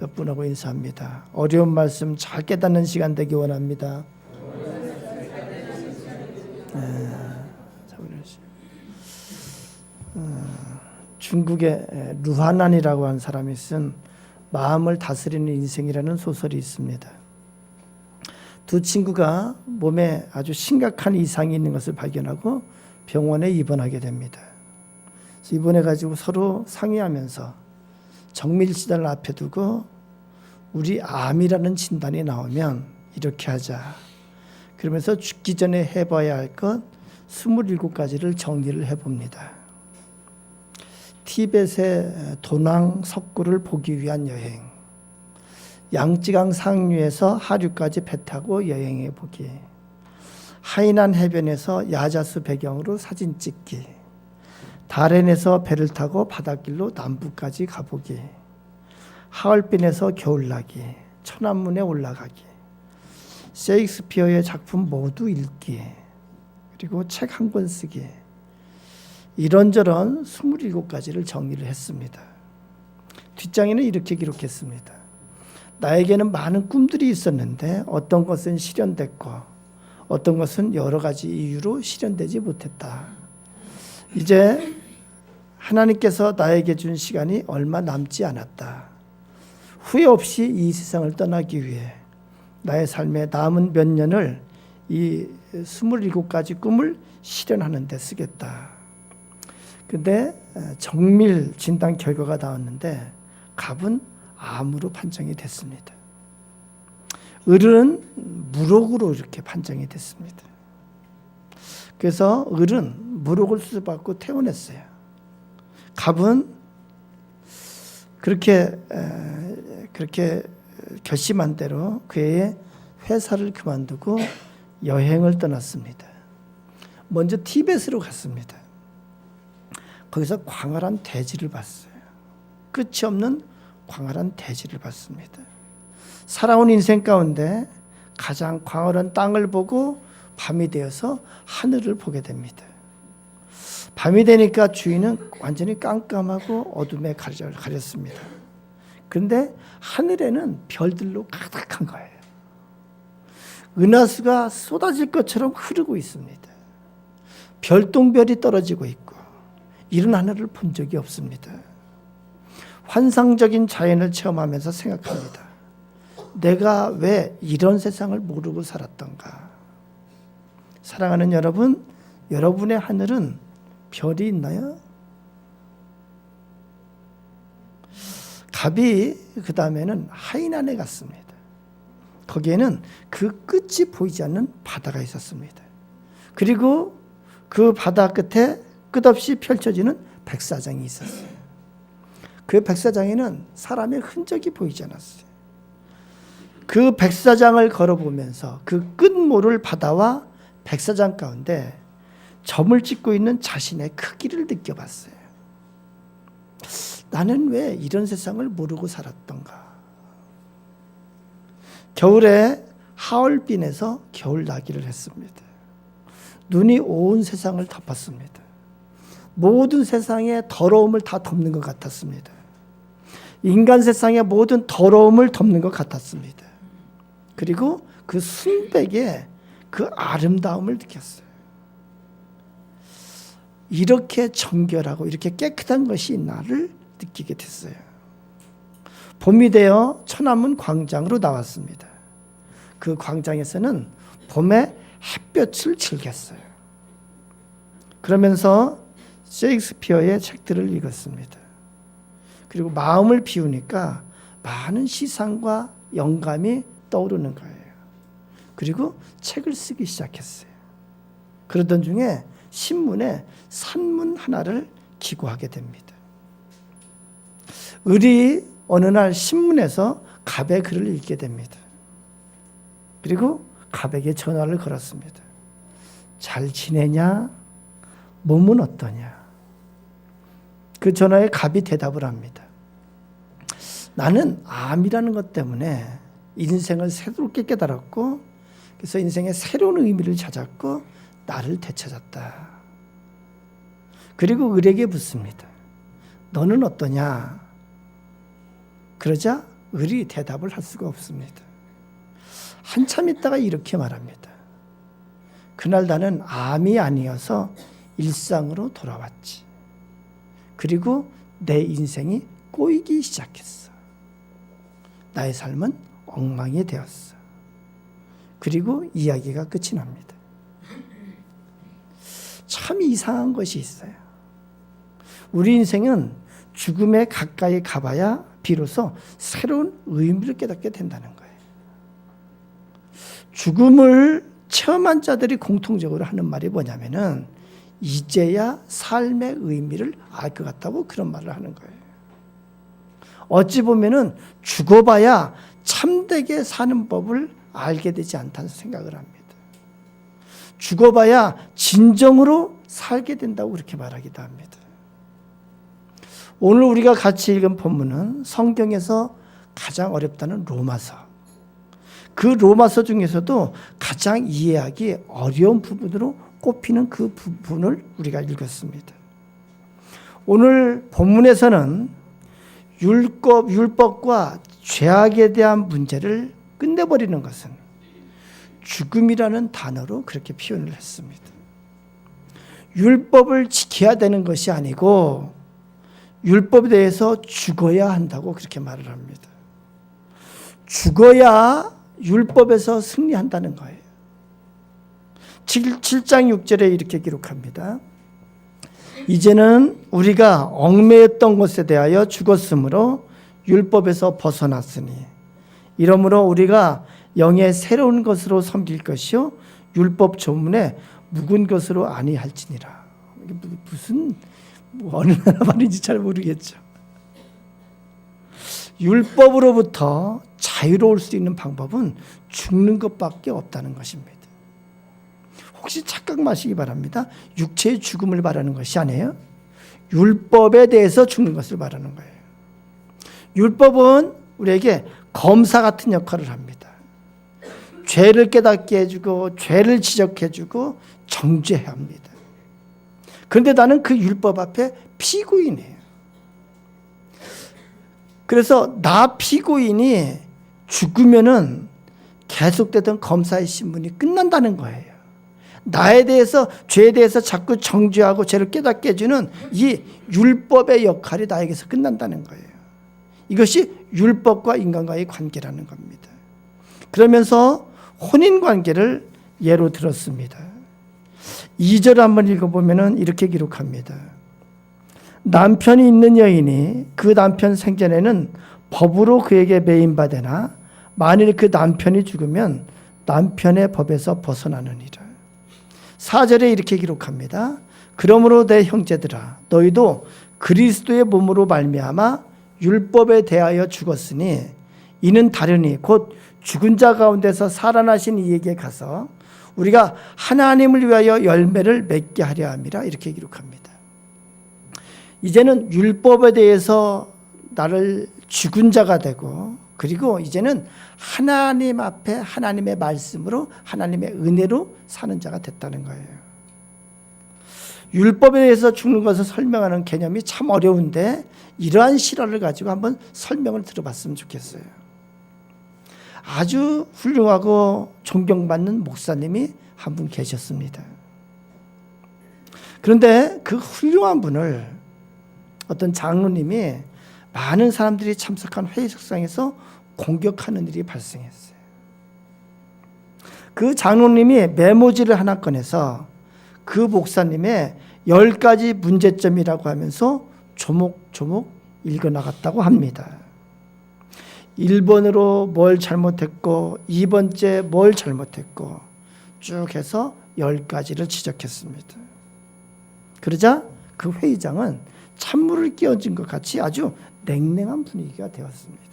몇 분하고 인사합니다. 어려운 말씀 잘 깨닫는 시간 되기 원합니다. 중국의 루하난이라고 하는 사람이 쓴 마음을 다스리는 인생이라는 소설이 있습니다. 두 친구가 몸에 아주 심각한 이상이 있는 것을 발견하고 병원에 입원하게 됩니다. 그래서 입원해가지고 서로 상의하면서 정밀 진단을 앞에 두고 우리 암이라는 진단이 나오면 이렇게 하자. 그러면서 죽기 전에 해봐야 할 것 27가지를 정리를 해봅니다. 티벳의 도낭 석굴을 보기 위한 여행, 양쯔강 상류에서 하류까지 배 타고 여행해 보기, 하이난 해변에서 야자수 배경으로 사진 찍기, 다롄에서 배를 타고 바닷길로 남부까지 가보기, 하얼빈에서 겨울나기, 천안문에 올라가기, 셰익스피어의 작품 모두 읽기, 그리고 책 한 권 쓰기, 이런저런 27가지를 정리를 했습니다. 뒷장에는 이렇게 기록했습니다. 나에게는 많은 꿈들이 있었는데 어떤 것은 실현됐고 어떤 것은 여러 가지 이유로 실현되지 못했다. 이제 하나님께서 나에게 준 시간이 얼마 남지 않았다. 후회 없이 이 세상을 떠나기 위해 나의 삶의 남은 몇 년을 이 27가지 꿈을 실현하는 데 쓰겠다. 근데 정밀 진단 결과가 나왔는데 갑은 암으로 판정이 됐습니다. 을은 무록으로 이렇게 판정이 됐습니다. 그래서 을은 무록을 수술받고 퇴원했어요. 갑은 그렇게 결심한 대로 그의 회사를 그만두고 여행을 떠났습니다. 먼저 티벳으로 갔습니다. 거기서 광활한 대지를 봤어요. 끝이 없는 광활한 대지를 봤습니다. 살아온 인생 가운데 가장 광활한 땅을 보고 밤이 되어서 하늘을 보게 됩니다. 밤이 되니까 주위는 완전히 깜깜하고 어둠에 가렸습니다. 그런데 하늘에는 별들로 가득한 거예요. 은하수가 쏟아질 것처럼 흐르고 있습니다. 별똥별이 떨어지고 있고 이런 하늘을 본 적이 없습니다. 환상적인 자연을 체험하면서 생각합니다. 내가 왜 이런 세상을 모르고 살았던가. 사랑하는 여러분, 여러분의 하늘은 별이 있나요? 갑이 그 다음에는 하이난에 갔습니다. 거기에는 그 끝이 보이지 않는 바다가 있었습니다. 그리고 그 바다 끝에 끝없이 펼쳐지는 백사장이 있었어요. 그 백사장에는 사람의 흔적이 보이지 않았어요. 그 백사장을 걸어보면서 그 끝모를 바다와 백사장 가운데 점을 찍고 있는 자신의 크기를 느껴봤어요. 나는 왜 이런 세상을 모르고 살았던가. 겨울에 하얼빈에서 겨울나기를 했습니다. 눈이 온 세상을 덮었습니다. 모든 세상의 더러움을 다 덮는 것 같았습니다. 인간 세상의 모든 더러움을 덮는 것 같았습니다. 그리고 그 순백의 그 아름다움을 느꼈어요. 이렇게 정결하고 이렇게 깨끗한 것이 나를 느끼게 됐어요. 봄이 되어 천안문 광장으로 나왔습니다. 그 광장에서는 봄의 햇볕을 즐겼어요. 그러면서 셰익스피어의 책들을 읽었습니다. 그리고 마음을 비우니까 많은 시상과 영감이 떠오르는 거예요. 그리고 책을 쓰기 시작했어요. 그러던 중에 신문에 산문 하나를 기고하게 됩니다. 을이 어느 날 신문에서 갑의 글을 읽게 됩니다. 그리고 갑에게 전화를 걸었습니다. 잘 지내냐? 몸은 어떠냐? 그 전화에 갑이 대답을 합니다. 나는 암이라는 것 때문에 인생을 새롭게 깨달았고 그래서 인생의 새로운 의미를 찾았고 나를 되찾았다. 그리고 을에게 묻습니다. 너는 어떠냐? 그러자 의리 대답을 할 수가 없습니다. 한참 있다가 이렇게 말합니다. 그날 나는 암이 아니어서 일상으로 돌아왔지. 그리고 내 인생이 꼬이기 시작했어. 나의 삶은 엉망이 되었어. 그리고 이야기가 끝이 납니다. 참 이상한 것이 있어요. 우리 인생은 죽음에 가까이 가봐야 비로소 새로운 의미를 깨닫게 된다는 거예요. 죽음을 체험한 자들이 공통적으로 하는 말이 뭐냐면은 이제야 삶의 의미를 알 것 같다고 그런 말을 하는 거예요. 어찌 보면은 죽어봐야 참되게 사는 법을 알게 되지 않다는 생각을 합니다. 죽어봐야 진정으로 살게 된다고 그렇게 말하기도 합니다. 오늘 우리가 같이 읽은 본문은 성경에서 가장 어렵다는 로마서. 그 로마서 중에서도 가장 이해하기 어려운 부분으로 꼽히는 그 부분을 우리가 읽었습니다. 오늘 본문에서는 율법과 죄악에 대한 문제를 끝내버리는 것은 죽음이라는 단어로 그렇게 표현을 했습니다. 율법을 지켜야 되는 것이 아니고 율법에 대해서 죽어야 한다고 그렇게 말을 합니다. 죽어야 율법에서 승리한다는 거예요. 7장 6절에 이렇게 기록합니다. 이제는 우리가 얽매였던 것에 대하여 죽었으므로 율법에서 벗어났으니 이러므로 우리가 영의 새로운 것으로 섬길 것이요 율법 조문에 묵은 것으로 아니할지니라. 이게 무슨 어느 나라 말인지 잘 모르겠죠. 율법으로부터 자유로울 수 있는 방법은 죽는 것밖에 없다는 것입니다. 혹시 착각 마시기 바랍니다. 육체의 죽음을 말하는 것이 아니에요. 율법에 대해서 죽는 것을 말하는 거예요. 율법은 우리에게 검사 같은 역할을 합니다. 죄를 깨닫게 해주고 죄를 지적해주고 정죄해야 합니다. 그런데 나는 그 율법 앞에 피고인이에요. 그래서 나 피고인이 죽으면은 계속되던 검사의 신분이 끝난다는 거예요. 나에 대해서 죄에 대해서 자꾸 정죄하고 죄를 깨닫게 해주는 이 율법의 역할이 나에게서 끝난다는 거예요. 이것이 율법과 인간과의 관계라는 겁니다. 그러면서 혼인관계를 예로 들었습니다. 2절 한번 읽어보면 이렇게 기록합니다. 남편이 있는 여인이 그 남편 생전에는 법으로 그에게 매인받으나 만일 그 남편이 죽으면 남편의 법에서 벗어나느니라. 4절에 이렇게 기록합니다. 그러므로 내 형제들아 너희도 그리스도의 몸으로 말미암아 율법에 대하여 죽었으니 이는 다르니 곧 죽은 자 가운데서 살아나신 이에게 가서 우리가 하나님을 위하여 열매를 맺게 하려 함이라. 이렇게 기록합니다. 이제는 율법에 대해서 나를 죽은 자가 되고 그리고 이제는 하나님 앞에 하나님의 말씀으로 하나님의 은혜로 사는 자가 됐다는 거예요. 율법에 대해서 죽는 것을 설명하는 개념이 참 어려운데 이러한 실화를 가지고 한번 설명을 들어봤으면 좋겠어요. 아주 훌륭하고 존경받는 목사님이 한 분 계셨습니다. 그런데 그 훌륭한 분을 어떤 장로님이 많은 사람들이 참석한 회의석상에서 공격하는 일이 발생했어요. 그 장로님이 메모지를 하나 꺼내서 그 목사님의 10가지 문제점이라고 하면서 조목조목 읽어나갔다고 합니다. 1번으로 뭘 잘못했고 2번째 뭘 잘못했고 쭉 해서 10가지를 지적했습니다. 그러자 그 회의장은 찬물을 끼얹은 것 같이 아주 냉랭한 분위기가 되었습니다.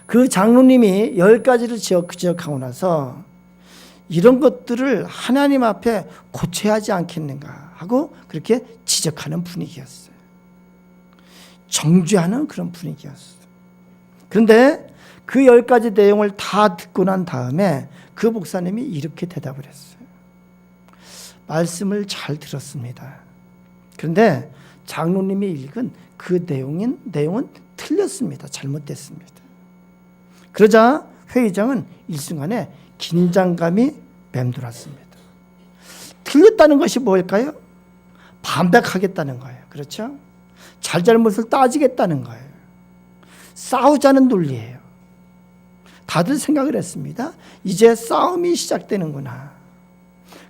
그 장로님이 10가지를 지적하고 나서 이런 것들을 하나님 앞에 고쳐야 하지 않겠는가 하고 그렇게 지적하는 분위기였어요. 정죄하는 그런 분위기였어요. 그런데 그 10가지 내용을 다 듣고 난 다음에 그 목사님이 이렇게 대답을 했어요. 말씀을 잘 들었습니다. 그런데 장로님이 읽은 그 내용은 틀렸습니다. 잘못됐습니다. 그러자 회의장은 일순간에 긴장감이 맴돌았습니다. 틀렸다는 것이 뭘까요? 반박하겠다는 거예요. 그렇죠? 잘잘못을 따지겠다는 거예요. 싸우자는 논리예요. 다들 생각을 했습니다. 이제 싸움이 시작되는구나.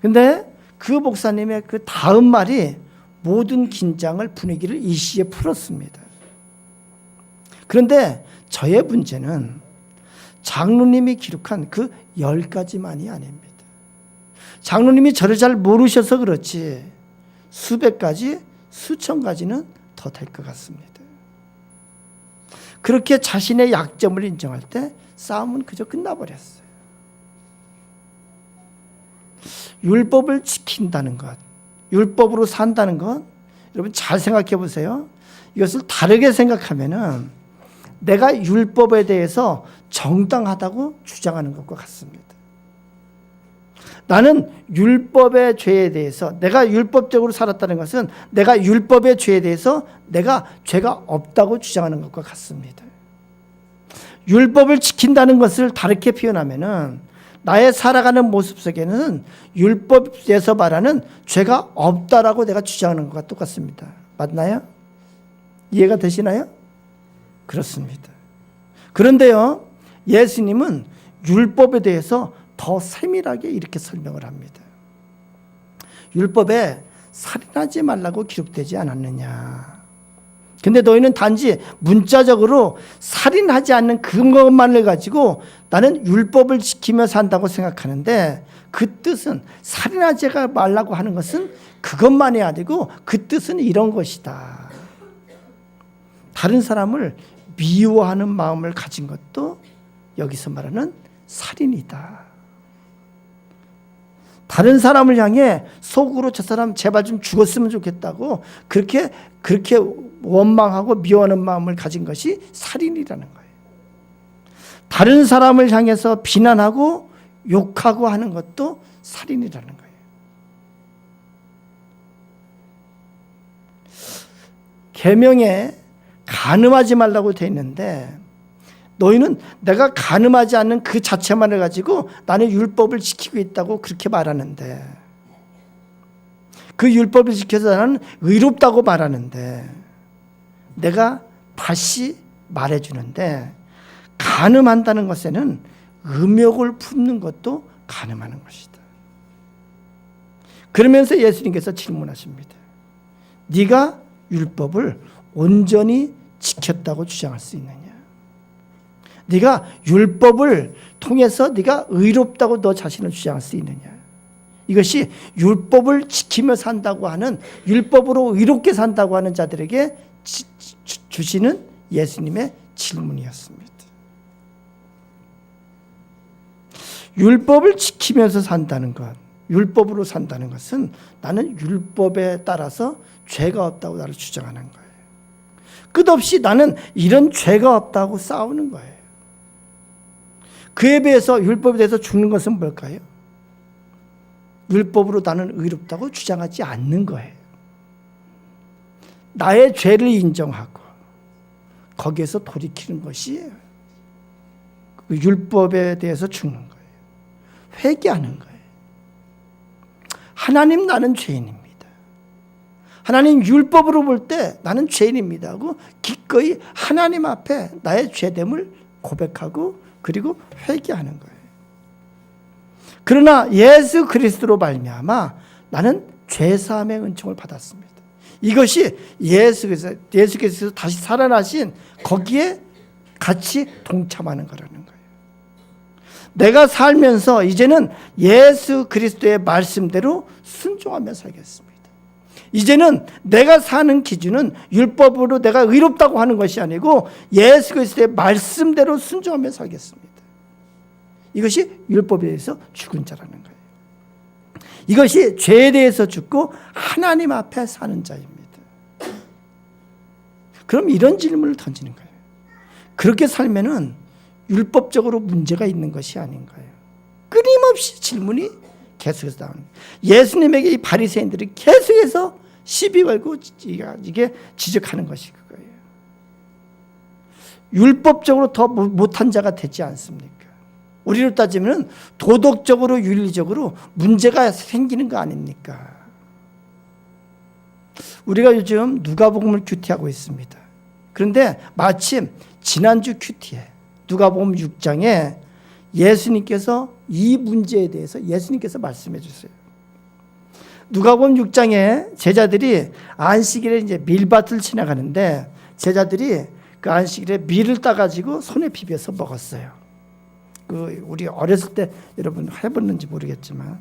근데 그 목사님의 그 다음 말이 모든 긴장을, 분위기를 일시에 풀었습니다. 그런데 저의 문제는 장로님이 기록한 그 10가지만이 아닙니다. 장로님이 저를 잘 모르셔서 그렇지 수백 가지, 수천 가지는 더 될 것 같습니다. 그렇게 자신의 약점을 인정할 때 싸움은 그저 끝나버렸어요. 율법을 지킨다는 것, 율법으로 산다는 것, 여러분 잘 생각해 보세요. 이것을 다르게 생각하면은 내가 율법에 대해서 정당하다고 주장하는 것과 같습니다. 나는 율법의 죄에 대해서, 내가 율법적으로 살았다는 것은 내가 율법의 죄에 대해서 내가 죄가 없다고 주장하는 것과 같습니다. 율법을 지킨다는 것을 다르게 표현하면은 나의 살아가는 모습 속에는 율법에서 말하는 죄가 없다라고 내가 주장하는 것과 똑같습니다. 맞나요? 이해가 되시나요? 그렇습니다. 그런데요, 예수님은 율법에 대해서 더 세밀하게 이렇게 설명을 합니다. 율법에 살인하지 말라고 기록되지 않았느냐. 근데 너희는 단지 문자적으로 살인하지 않는 그것만을 가지고 나는 율법을 지키며 산다고 생각하는데, 그 뜻은 살인하지 말라고 하는 것은 그것만이 아니고 그 뜻은 이런 것이다. 다른 사람을 미워하는 마음을 가진 것도 여기서 말하는 살인이다. 다른 사람을 향해 속으로 저 사람 제발 좀 죽었으면 좋겠다고 그렇게 원망하고 미워하는 마음을 가진 것이 살인이라는 거예요. 다른 사람을 향해서 비난하고 욕하고 하는 것도 살인이라는 거예요. 계명에 간음하지 말라고 되어 있는데, 너희는 내가 간음하지 않는 그 자체만을 가지고 나는 율법을 지키고 있다고 그렇게 말하는데, 그 율법을 지켜서 나는 의롭다고 말하는데, 내가 다시 말해주는데, 간음한다는 것에는 음욕을 품는 것도 간음하는 것이다. 그러면서 예수님께서 질문하십니다. 네가 율법을 온전히 지켰다고 주장할 수 있느냐? 네가 율법을 통해서 네가 의롭다고 너 자신을 주장할 수 있느냐? 이것이 율법을 지키며 산다고 하는, 율법으로 의롭게 산다고 하는 자들에게 주시는 예수님의 질문이었습니다. 율법을 지키면서 산다는 것, 율법으로 산다는 것은 나는 율법에 따라서 죄가 없다고 나를 주장하는 거예요. 끝없이 나는 이런 죄가 없다고 싸우는 거예요. 그에 비해서 율법에 대해서 죽는 것은 뭘까요? 율법으로 나는 의롭다고 주장하지 않는 거예요. 나의 죄를 인정하고 거기에서 돌이키는 것이 그 율법에 대해서 죽는 거예요. 회개하는 거예요. 하나님, 나는 죄인입니다. 하나님, 율법으로 볼 때 나는 죄인입니다 하고 기꺼이 하나님 앞에 나의 죄됨을 고백하고 그리고 회개하는 거예요. 그러나 예수 그리스도로 말미암아 나는 죄사함의 은총을 받았습니다. 이것이 예수께서 다시 살아나신 거기에 같이 동참하는 거라는 거예요. 내가 살면서 이제는 예수 그리스도의 말씀대로 순종하며 살겠습니다. 이제는 내가 사는 기준은 율법으로 내가 의롭다고 하는 것이 아니고 예수 그리스도의 말씀대로 순종하며 살겠습니다. 이것이 율법에 대해서 죽은 자라는 거예요. 이것이 죄에 대해서 죽고 하나님 앞에 사는 자입니다. 그럼 이런 질문을 던지는 거예요. 그렇게 살면은 율법적으로 문제가 있는 것이 아닌가요? 끊임없이 질문이 계속해서 나오는 거예요. 예수님에게 이 바리새인들이 계속해서 시비 걸고 이게 지적하는 것이 그거예요. 율법적으로 더 못한 자가 되지 않습니까? 우리로 따지면 도덕적으로 윤리적으로 문제가 생기는 거 아닙니까? 우리가 요즘 누가복음을 큐티하고 있습니다. 그런데 마침 지난주 큐티에 누가복음 6장에 예수님께서 이 문제에 대해서 예수님께서 말씀해 주세요. 누가복음 6장에 제자들이 안식일에 이제 밀밭을 지나가는데 제자들이 그 안식일에 밀을 따가지고 손에 비벼서 먹었어요. 우리 어렸을 때 여러분 해봤는지 모르겠지만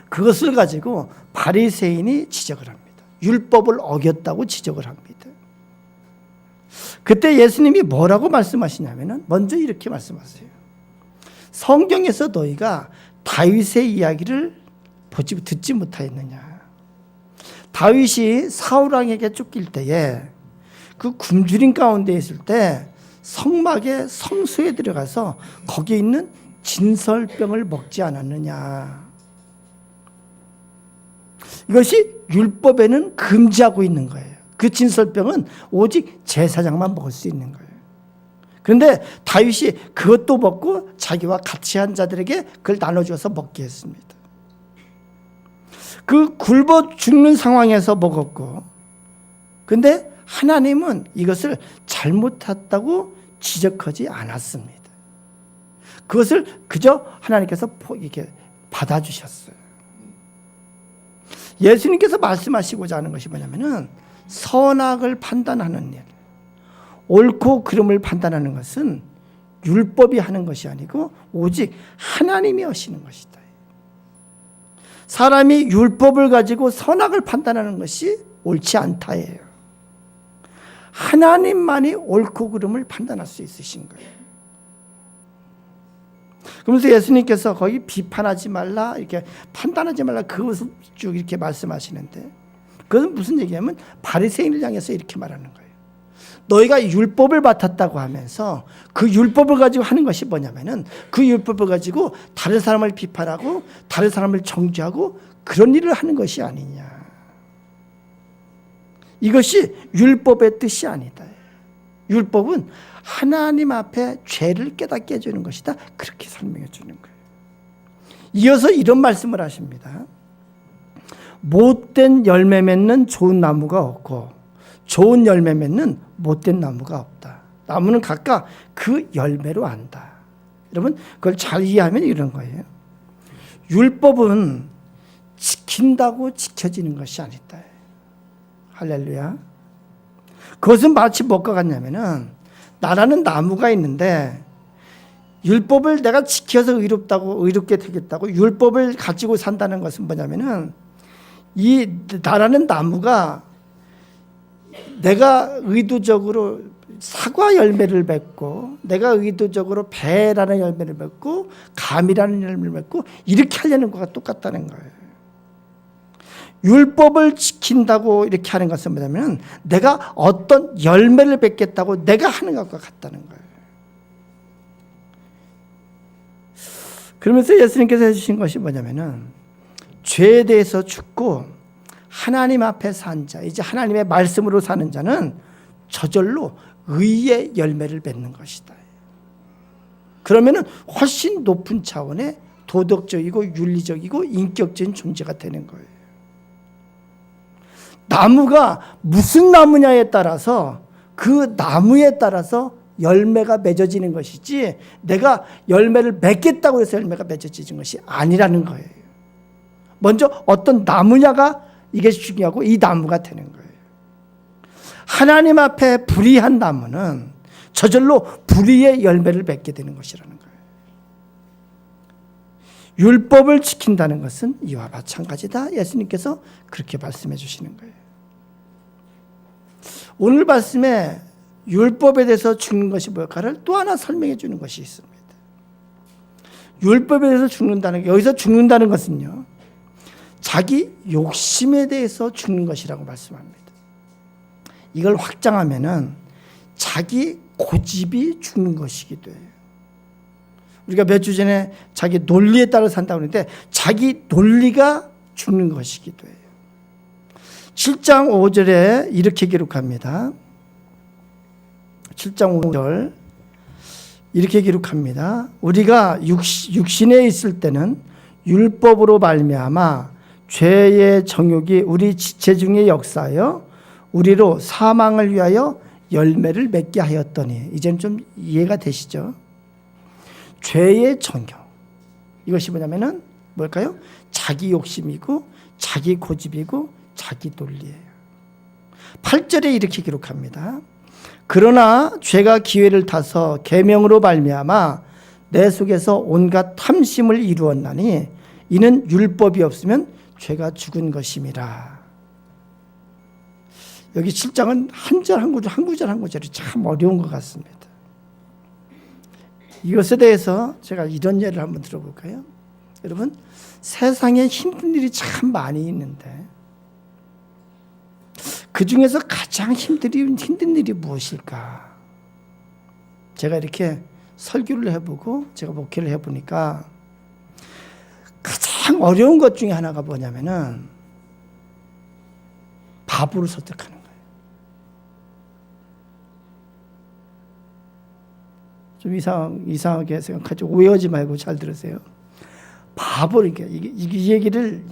그것을 가지고 바리새인이 지적을 합니다. 율법을 어겼다고 지적을 합니다. 그때 예수님이 뭐라고 말씀하시냐면은 먼저 이렇게 말씀하세요. 성경에서 너희가 다윗의 이야기를 듣지 못하였느냐. 다윗이 사울왕에게 쫓길 때에 그 굶주림 가운데 있을 때 성막의 성소에 들어가서 거기에 있는 진설병을 먹지 않았느냐. 이것이 율법에는 금지하고 있는 거예요. 그 진설병은 오직 제사장만 먹을 수 있는 거예요. 그런데 다윗이 그것도 먹고 자기와 같이 한 자들에게 그걸 나눠줘서 먹게 했습니다. 그 굶어 죽는 상황에서 먹었고, 근데 하나님은 이것을 잘못했다고 지적하지 않았습니다. 그것을 그저 하나님께서 이렇게 받아주셨어요. 예수님께서 말씀하시고자 하는 것이 뭐냐면은 선악을 판단하는 일, 옳고 그름을 판단하는 것은 율법이 하는 것이 아니고 오직 하나님이 하시는 것이다. 사람이 율법을 가지고 선악을 판단하는 것이 옳지 않다예요. 하나님만이 옳고 그름을 판단할 수 있으신 거예요. 그러면서 예수님께서 거기 비판하지 말라, 이렇게 판단하지 말라, 그것을 쭉 이렇게 말씀하시는데, 그것은 무슨 얘기냐면 바리새인을 향해서 이렇게 말하는 거예요. 너희가 율법을 맡았다고 하면서 그 율법을 가지고 하는 것이 뭐냐면은 그 율법을 가지고 다른 사람을 비판하고 다른 사람을 정죄하고 그런 일을 하는 것이 아니냐. 이것이 율법의 뜻이 아니다. 율법은 하나님 앞에 죄를 깨닫게 해주는 것이다. 그렇게 설명해 주는 거예요. 이어서 이런 말씀을 하십니다. 못된 열매 맺는 좋은 나무가 없고 좋은 열매 맺는 못된 나무가 없다. 나무는 각각 그 열매로 안다. 여러분 그걸 잘 이해하면 이런 거예요. 율법은 지킨다고 지켜지는 것이 아니다. 할렐루야. 그것은 마치 뭐가 같냐면은 나라는 나무가 있는데 율법을 내가 지켜서 의롭게 되겠다고 율법을 가지고 산다는 것은 뭐냐면은 이 나라는 나무가 내가 의도적으로 사과 열매를 맺고 내가 의도적으로 배라는 열매를 맺고 감이라는 열매를 맺고 이렇게 하려는 것과 똑같다는 거예요. 율법을 지킨다고 이렇게 하는 것은 뭐냐면 내가 어떤 열매를 맺겠다고 내가 하는 것과 같다는 거예요. 그러면서 예수님께서 해주신 것이 뭐냐면은 죄에 대해서 죽고 하나님 앞에 산 자, 이제 하나님의 말씀으로 사는 자는 저절로 의의 열매를 맺는 것이다. 그러면은 훨씬 높은 차원의 도덕적이고 윤리적이고 인격적인 존재가 되는 거예요. 나무가 무슨 나무냐에 따라서 그 나무에 따라서 열매가 맺어지는 것이지 내가 열매를 맺겠다고 해서 열매가 맺어지는 것이 아니라는 거예요. 먼저 어떤 나무냐가 이게 중요하고 이 나무가 되는 거예요. 하나님 앞에 불의한 나무는 저절로 불의의 열매를 맺게 되는 것이라는 거예요. 율법을 지킨다는 것은 이와 마찬가지다. 예수님께서 그렇게 말씀해 주시는 거예요. 오늘 말씀에 율법에 대해서 죽는 것이 뭘까를 또 하나 설명해 주는 것이 있습니다. 율법에 대해서 죽는다는 게 여기서 죽는다는 것은요. 자기 욕심에 대해서 죽는 것이라고 말씀합니다. 이걸 확장하면은 자기 고집이 죽는 것이기도 해요. 우리가 몇 주 전에 자기 논리에 따라 산다고 하는데 자기 논리가 죽는 것이기도 해요. 7장 5절에 이렇게 기록합니다. 7장 5절 이렇게 기록합니다. 우리가 육신에 있을 때는 율법으로 말미암아 죄의 정욕이 우리 지체 중에 역사하여 우리로 사망을 위하여 열매를 맺게 하였더니, 이제는 좀 이해가 되시죠? 죄의 정욕, 이것이 뭐냐면은 뭘까요? 자기 욕심이고 자기 고집이고 자기 논리예요. 8절에 이렇게 기록합니다. 그러나 죄가 기회를 타서 계명으로 말미암아 내 속에서 온갖 탐심을 이루었나니 이는 율법이 없으면 죄가 죽은 것임이라. 여기 7장은 한 절 한 구절이 참 어려운 것 같습니다. 이것에 대해서 제가 이런 예를 한번 들어볼까요? 여러분, 세상에 힘든 일이 참 많이 있는데 그 중에서 가장 힘든 일이 무엇일까? 제가 이렇게 설교를 해보고 제가 목회를 해보니까 가장 어려운 것 중에 하나가 뭐냐면은 바보를 설득하는 거예요. 좀 이상하게 생각하지, 오해하지 말고 잘 들으세요. 바보를, 이 얘기를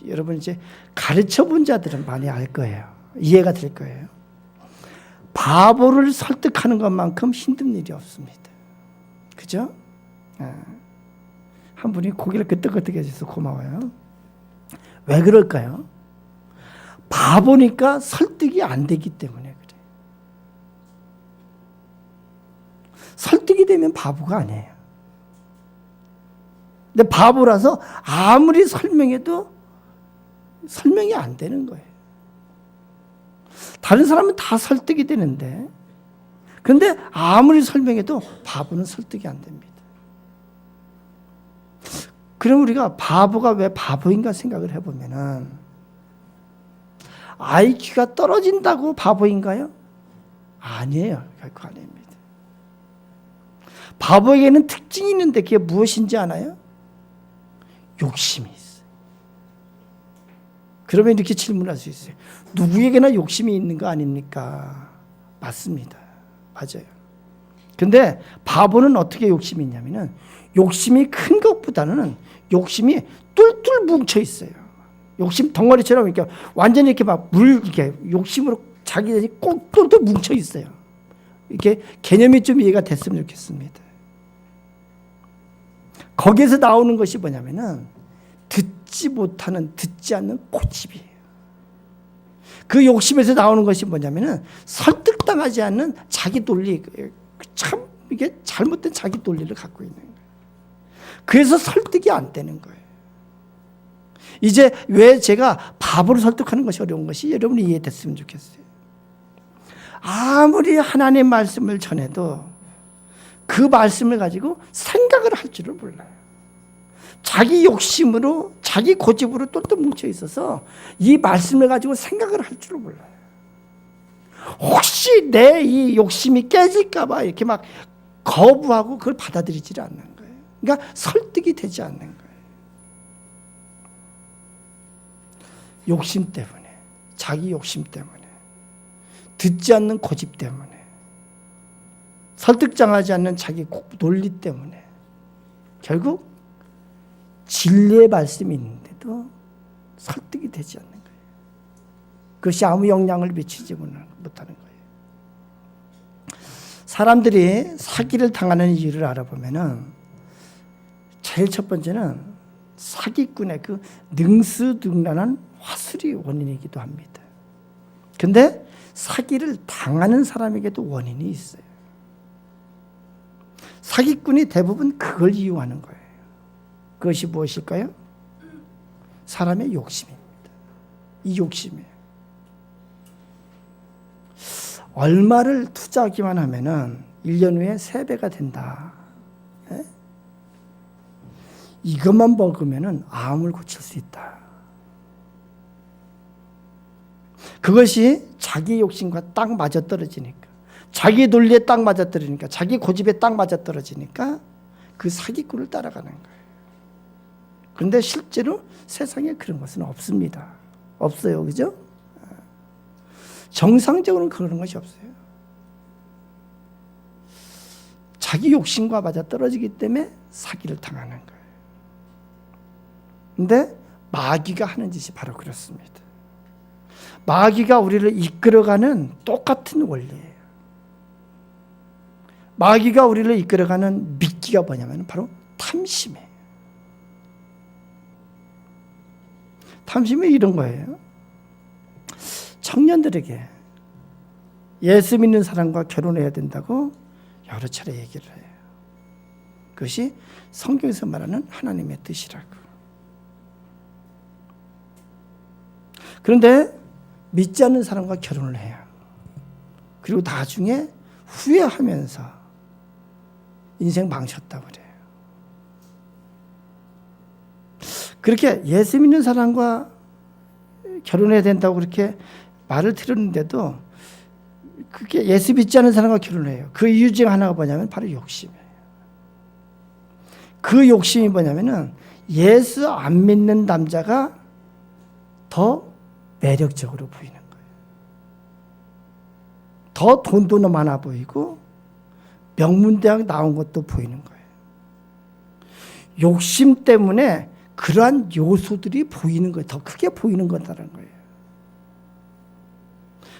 여러분 이제 가르쳐 본 자들은 많이 알 거예요. 이해가 될 거예요. 바보를 설득하는 것만큼 힘든 일이 없습니다. 그죠? 한 분이 고개를 끄덕끄덕 해줘서 고마워요. 왜 그럴까요? 바보니까 설득이 안 되기 때문에 그래요. 설득이 되면 바보가 아니에요. 근데 바보라서 아무리 설명해도 설명이 안 되는 거예요. 다른 사람은 다 설득이 되는데, 그런데 아무리 설명해도 바보는 설득이 안 됩니다. 그럼 우리가 바보가 왜 바보인가 생각을 해보면은, IQ가 떨어진다고 바보인가요? 아니에요. 결코 아닙니다. 바보에게는 특징이 있는데 그게 무엇인지 아나요? 욕심이 있어요. 그러면 이렇게 질문할 수 있어요. 누구에게나 욕심이 있는 거 아닙니까? 맞습니다. 맞아요. 근데 바보는 어떻게 욕심이 있냐면은 욕심이 큰 것보다는 욕심이 뚫뚫 뭉쳐 있어요. 욕심 덩어리처럼 이렇게 완전히 이렇게 막 이렇게 욕심으로 자기들이 꼭 뚫뚫 뭉쳐 있어요. 이렇게 개념이 좀 이해가 됐으면 좋겠습니다. 거기에서 나오는 것이 뭐냐면은 듣지 않는 고집이에요. 그 욕심에서 나오는 것이 뭐냐면은 설득당하지 않는 자기 논리, 참 이게 잘못된 자기 논리를 갖고 있는 거예요. 그래서 설득이 안 되는 거예요. 이제 왜 제가 바보를 설득하는 것이 어려운 것이 여러분이 이해됐으면 좋겠어요. 아무리 하나님 말씀을 전해도 그 말씀을 가지고 생각을 할 줄을 몰라요. 자기 욕심으로, 자기 고집으로 똘똘 뭉쳐 있어서 이 말씀을 가지고 생각을 할 줄을 몰라요. 혹시 내 이 욕심이 깨질까봐 이렇게 막 거부하고 그걸 받아들이지 않는 거예요. 그러니까 설득이 되지 않는 거예요. 욕심 때문에, 자기 욕심 때문에, 듣지 않는 고집 때문에, 설득당하지 않는 자기 논리 때문에 결국 진리의 말씀이 있는데도 설득이 되지 않는 거예요. 그것이 아무 영향을 미치지 못하는 거예요. 사람들이 사기를 당하는 이유를 알아보면은 제일 첫 번째는 사기꾼의 그 능수능란한 화술이 원인이기도 합니다. 근데 사기를 당하는 사람에게도 원인이 있어요. 사기꾼이 대부분 그걸 이용하는 거예요. 그것이 무엇일까요? 사람의 욕심입니다. 이 욕심이에요. 얼마를 투자하기만 하면은 1년 후에 3배가 된다. 예? 이것만 먹으면은 암을 고칠 수 있다. 그것이 자기 욕심과 딱 맞아떨어지니까, 자기 논리에 딱 맞아떨어지니까, 자기 고집에 딱 맞아떨어지니까 그 사기꾼을 따라가는 거예요. 그런데 실제로 세상에 그런 것은 없습니다. 없어요. 그죠? 정상적으로는 그런 것이 없어요. 자기 욕심과 맞아 떨어지기 때문에 사기를 당하는 거예요. 근데 마귀가 하는 짓이 바로 그렇습니다. 마귀가 우리를 이끌어가는 똑같은 원리예요. 마귀가 우리를 이끌어가는 미끼가 뭐냐면 바로 탐심이에요. 탐심이 이런 거예요. 청년들에게 예수 믿는 사람과 결혼해야 된다고 여러 차례 얘기를 해요. 그것이 성경에서 말하는 하나님의 뜻이라고. 그런데 믿지 않는 사람과 결혼을 해요. 그리고 나중에 후회하면서 인생 망쳤다고 그래요. 그렇게 예수 믿는 사람과 결혼해야 된다고 그렇게 말을 들었는데도 그게 예수 믿지 않는 사람과 결혼을 해요. 그 이유 중 하나가 뭐냐면 바로 욕심이에요. 그 욕심이 뭐냐면은 예수 안 믿는 남자가 더 매력적으로 보이는 거예요. 더 돈도 많아 보이고 명문대학 나온 것도 보이는 거예요. 욕심 때문에 그러한 요소들이 보이는 거예요. 더 크게 보이는 거다라는 거예요.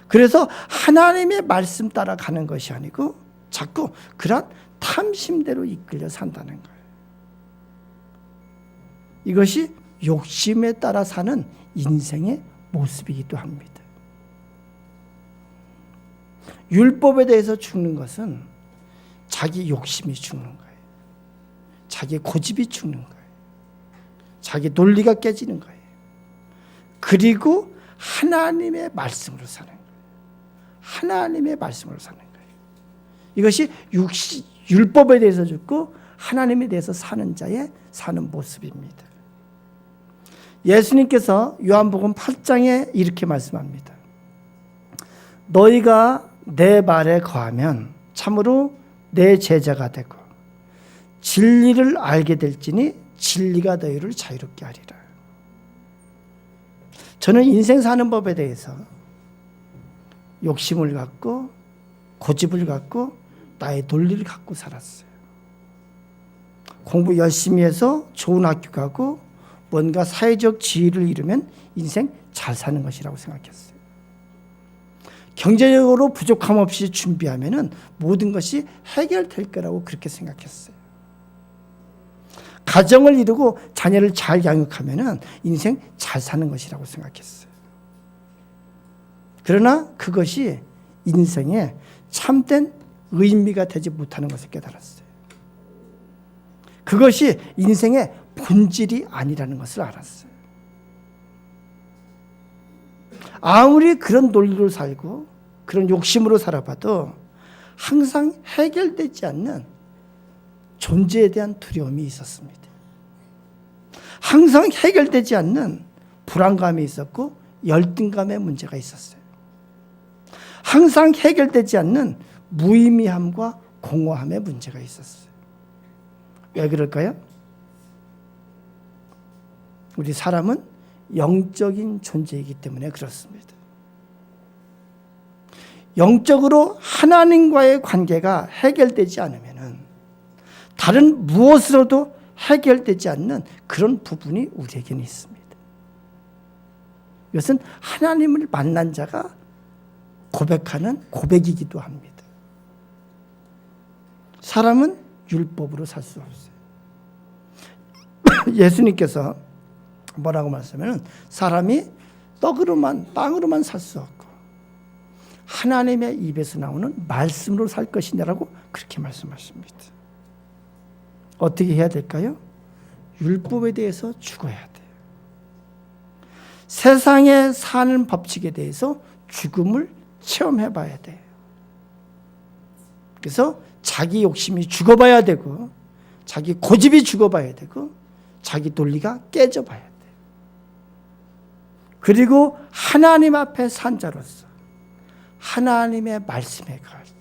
그래서 하나님의 말씀 따라가는 것이 아니고 자꾸 그런 탐심대로 이끌려 산다는 거예요. 이것이 욕심에 따라 사는 인생의 모습이기도 합니다. 율법에 대해서 죽는 것은 자기 욕심이 죽는 거예요. 자기 고집이 죽는 거예요. 자기 논리가 깨지는 거예요. 그리고 하나님의 말씀으로 사는 거예요. 하나님의 말씀으로 사는 거예요. 이것이 율법에 대해서 죽고 하나님에 대해서 사는 자의 사는 모습입니다. 예수님께서 요한복음 8장에 이렇게 말씀합니다. 너희가 내 말에 거하면 참으로 내 제자가 되고 진리를 알게 될지니 진리가 너희를 자유롭게 하리라. 저는 인생 사는 법에 대해서 욕심을 갖고 고집을 갖고 나의 논리를 갖고 살았어요. 공부 열심히 해서 좋은 학교 가고 뭔가 사회적 지위를 이루면 인생 잘 사는 것이라고 생각했어요. 경제적으로 부족함 없이 준비하면 모든 것이 해결될 거라고 그렇게 생각했어요. 가정을 이루고 자녀를 잘 양육하면 인생 잘 사는 것이라고 생각했어요. 그러나 그것이 인생에 참된 의미가 되지 못하는 것을 깨달았어요. 그것이 인생의 본질이 아니라는 것을 알았어요. 아무리 그런 논리로 살고 그런 욕심으로 살아봐도 항상 해결되지 않는 존재에 대한 두려움이 있었습니다. 항상 해결되지 않는 불안감이 있었고 열등감의 문제가 있었어요. 항상 해결되지 않는 무의미함과 공허함의 문제가 있었어요. 왜 그럴까요? 우리 사람은 영적인 존재이기 때문에 그렇습니다. 영적으로 하나님과의 관계가 해결되지 않으면 다른 무엇으로도 해결되지 않는 그런 부분이 우리에게는 있습니다. 이것은 하나님을 만난 자가 고백하는 고백이기도 합니다. 사람은 율법으로 살 수 없어요. 예수님께서 뭐라고 말씀하면 사람이 빵으로만 살 수 없고 하나님의 입에서 나오는 말씀으로 살 것이냐라고 그렇게 말씀하십니다. 어떻게 해야 될까요? 율법에 대해서 죽어야 돼요. 세상에 사는 법칙에 대해서 죽음을 체험해 봐야 돼요. 그래서 자기 욕심이 죽어봐야 되고 자기 고집이 죽어봐야 되고 자기 논리가 깨져봐야 돼요. 그리고 하나님 앞에 산 자로서 하나님의 말씀에 거할 때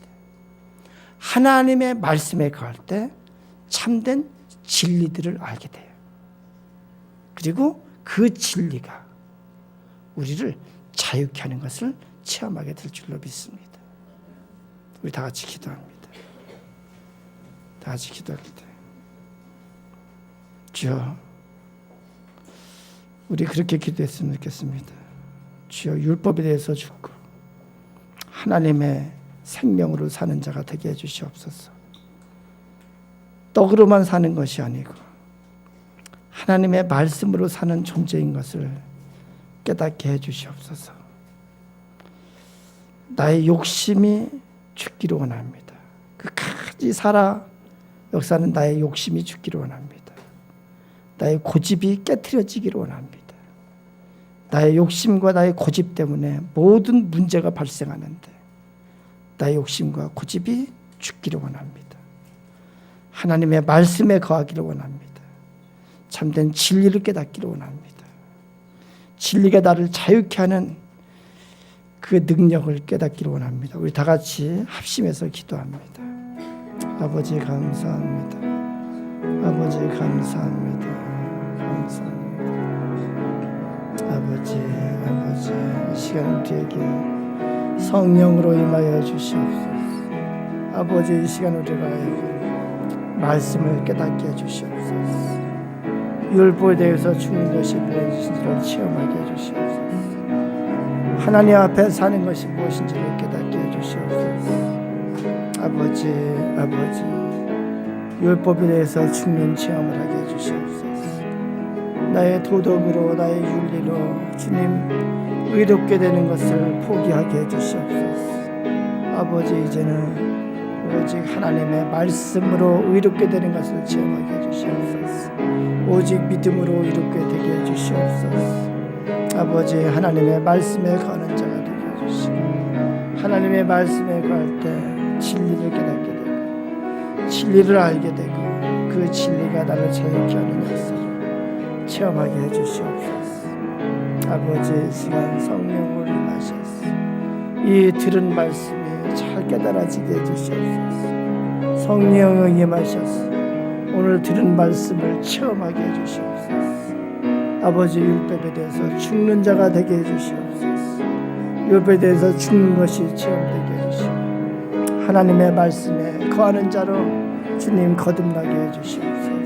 하나님의 말씀에 거할 때 참된 진리들을 알게 돼요. 그리고 그 진리가 우리를 자유케 하는 것을 체험하게 될 줄로 믿습니다. 우리 다 같이 기도합니다. 다 같이 기도합니다. 주여, 우리 그렇게 기도했으면 좋겠습니다. 주여, 율법에 대해서 죽고 하나님의 생명으로 사는 자가 되게 해주시옵소서. 떡으로만 사는 것이 아니고 하나님의 말씀으로 사는 존재인 것을 깨닫게 해주시옵소서. 나의 욕심이 죽기를 원합니다. 끝까지 살아 역사는 나의 욕심이 죽기를 원합니다. 나의 고집이 깨트려지기를 원합니다. 나의 욕심과 나의 고집 때문에 모든 문제가 발생하는데 나의 욕심과 고집이 죽기를 원합니다. 하나님의 말씀에 거하기를 원합니다. 참된 진리를 깨닫기를 원합니다. 진리가 나를 자유케 하는 그 능력을 깨닫기를 원합니다. 우리 다 같이 합심해서 기도합니다. 아버지 감사합니다. 아버지 감사합니다. 감사합니다. 아버지 이 시간 우리에게 성령으로 임하여 주시옵소서. 아버지 이 시간 우리가 말씀을 깨닫게 해주시옵소서. 율법에 대해서 죽는 것이 무엇인지를 체험하게 해주시옵소서. 하나님 앞에 사는 것이 무엇인지를 깨닫게 해주시옵소서. 아버지 율법에 대해서 죽는 체험을 하게 해주시옵소서. 나의 도덕으로 나의 윤리로 주님 의롭게 되는 것을 포기하게 해주시옵소서. 아버지 이제는 오직 하나님의 말씀으로 의롭게 되는 것을 체험하게 해주시옵소서. 오직 믿음으로 의롭게 되게 해주시옵소서. 아버지 하나님의 말씀에 거하는 자가 되게 해주시고 하나님의 말씀에 거할 때 진리를 깨닫게 되고 진리를 알게 되고 그 진리가 나를 자유케 하는 역사를 체험하게 해주시옵소서. 아버지 이 시간 성령을 임하셔서 이 들은 말씀이 잘 깨달아지게 해주시옵소서. 성령을 임하셔서 오늘 들은 말씀을 체험하게 해주시옵소서. 아버지 율법에 대해서 죽는 자가 되게 해주시옵소서. 율법에 대해서 죽는 것이 체험되게 해주시고 하나님의 말씀에 거하는 자로 주님 거듭나게 해주시옵소서.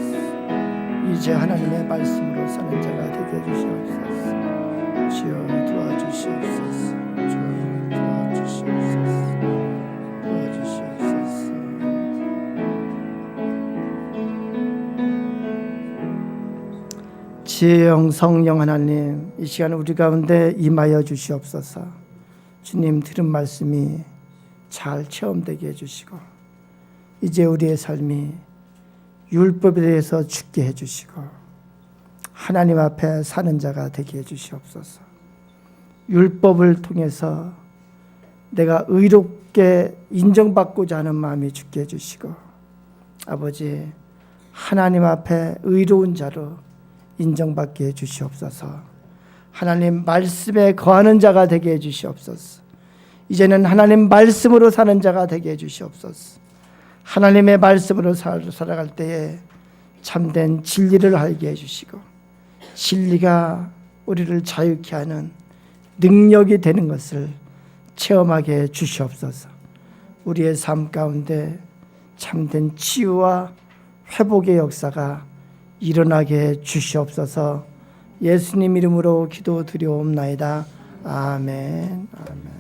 이제 하나님의 말씀으로 사는 자가 되게 해주시옵소서. 주여 도와주시옵소서. 주여 도와주시옵소서. 도와주시옵소서. 지혜영 성령 하나님, 이 시간 우리 가운데 임하여 주시옵소서. 주님 들은 말씀이 잘 체험되게 해주시고 이제 우리의 삶이 율법에 대해서 죽게 해주시고 하나님 앞에 사는 자가 되게 해주시옵소서. 율법을 통해서 내가 의롭게 인정받고자 하는 마음이 죽게 해주시고 아버지 하나님 앞에 의로운 자로 인정받게 해주시옵소서. 하나님 말씀에 거하는 자가 되게 해주시옵소서. 이제는 하나님 말씀으로 사는 자가 되게 해주시옵소서. 하나님의 말씀으로 살아갈 때에 참된 진리를 알게 해주시고 진리가 우리를 자유케 하는 능력이 되는 것을 체험하게 해주시옵소서. 우리의 삶 가운데 참된 치유와 회복의 역사가 일어나게 해주시옵소서. 예수님 이름으로 기도드리옵나이다. 아멘. 아멘.